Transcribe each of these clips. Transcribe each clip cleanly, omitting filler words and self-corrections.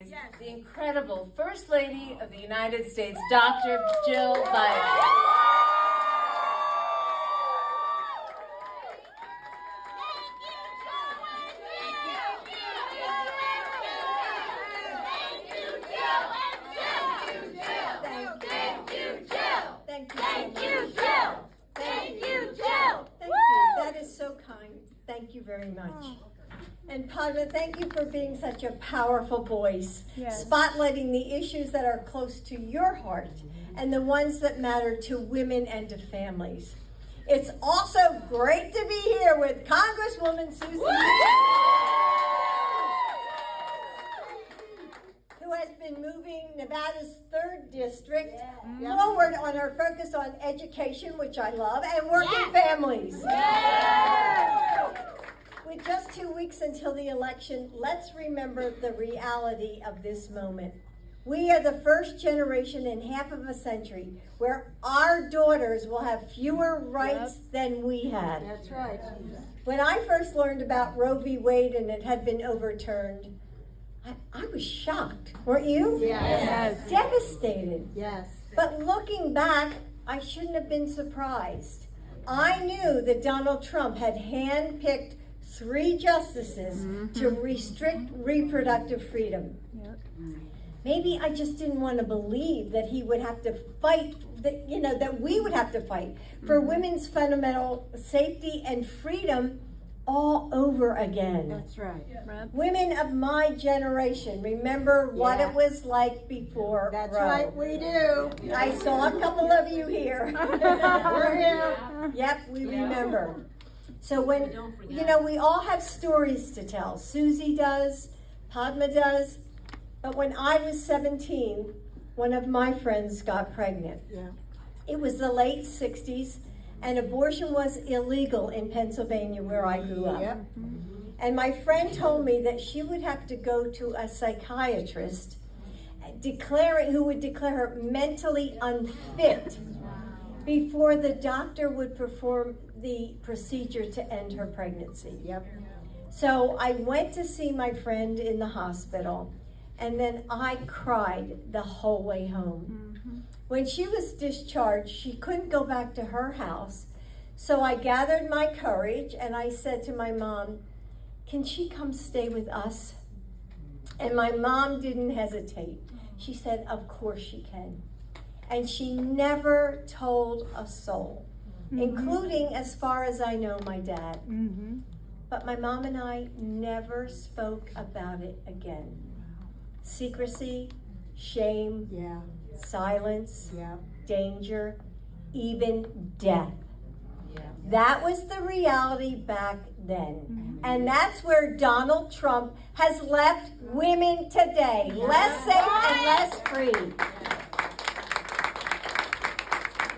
introduce the incredible First Lady of the United States, Dr. Jill Biden. Thank you very much. And Padma, thank you for being such a powerful voice, spotlighting the issues that are close to your heart and the ones that matter to women and to families. It's also great to be here with Congresswoman Susie, who has been moving Nevada's 3rd district forward on our focus on education, which I love, and working families. With just 2 weeks until the election, let's remember the reality of this moment. We are the first generation in half of a century where our daughters will have fewer rights than we had. That's right. When I first learned about Roe v. Wade and it had been overturned, I was shocked. Weren't you? Yes. Devastated. Yes. But looking back, I shouldn't have been surprised. I knew that Donald Trump had handpicked 3 justices to restrict reproductive freedom. Maybe I just didn't want to believe that he would have to fight, that we would have to fight for women's fundamental safety and freedom all over again. That's right. Women of my generation remember what it was like before That's Roe. right, we do. I saw a couple of you here. We're here. Yep, we remember. So when, we all have stories to tell. Susie does, Padma does. But when I was 17, one of my friends got pregnant. Yeah. It was the late 60s, and abortion was illegal in Pennsylvania where I grew up. Yep. And my friend told me that she would have to go to a psychiatrist who would declare her mentally unfit before the doctor would perform the procedure to end her pregnancy. Yep. So I went to see my friend in the hospital, and then I cried the whole way home. When she was discharged, she couldn't go back to her house. So I gathered my courage and I said to my mom, "Can she come stay with us?" And my mom didn't hesitate. She said, "Of course she can." And she never told a soul, including, as far as I know, my dad. But my mom and I never spoke about it again. Secrecy, shame, silence, danger, even death. That was the reality back then. And that's where Donald Trump has left women today, less safe and less free.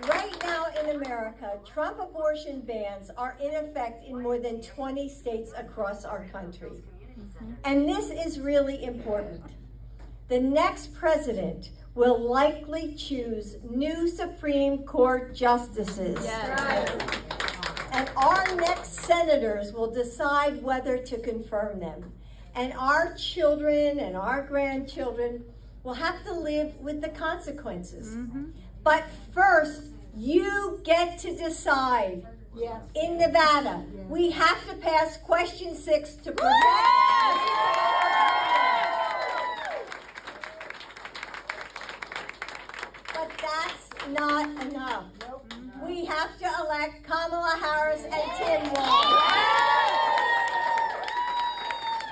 Right now in America, Trump abortion bans are in effect in more than 20 states across our country. And this is really important. The next president will likely choose new Supreme Court justices. And our next senators will decide whether to confirm them. And our children and our grandchildren will have to live with the consequences. But first, you get to decide. In Nevada, we have to pass question 6 to prevent. But that's not enough. We have to elect Kamala Harris and Tim Walz.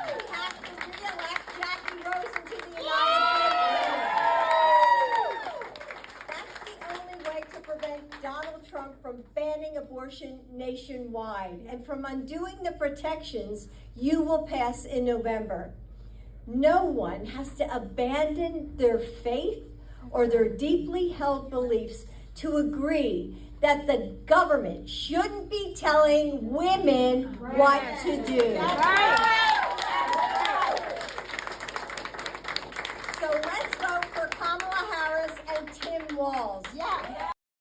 We have to re-elect Jackie Rosen to the United States. That's the only way to prevent Donald Trump from banning abortion nationwide and from undoing the protections you will pass in November. No one has to abandon their faith or their deeply held beliefs to agree that the government shouldn't be telling women what to do. So let's vote for Kamala Harris and Tim Walz.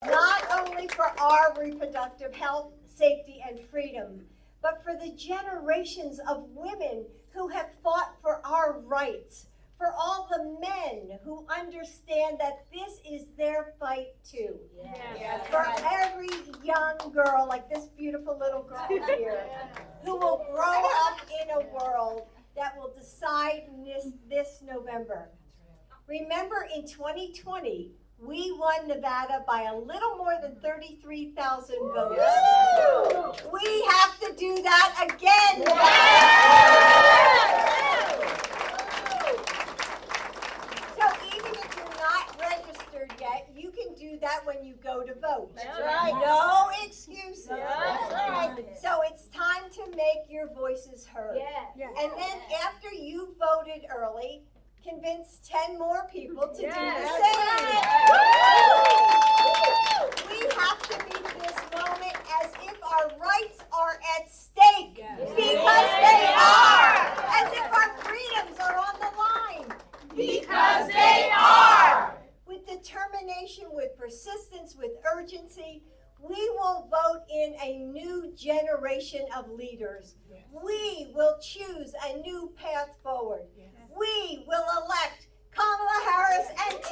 Not only for our reproductive health, safety, and freedom, but for the generations of women who have fought for our rights, for all the men who understand that this is their fight too. Yes. For every young girl, like this beautiful little girl here, who will grow up in a world that will decide this November. Remember, in 2020, we won Nevada by a little more than 33,000 votes. We have to do that again. So even if you're not registered yet, you can do that when you go to vote. That's right. No excuses. That's right. So it's time to make your voices heard. Yes. And then after you voted early, convince 10 more people to do the same. We have to meet this moment as if our rights are at stake, because they are. As if our freedoms are on the line, Because they are. With determination, with persistence, with urgency, we will vote in a new generation of leaders. We will choose a new path forward. We will elect Kamala Harris and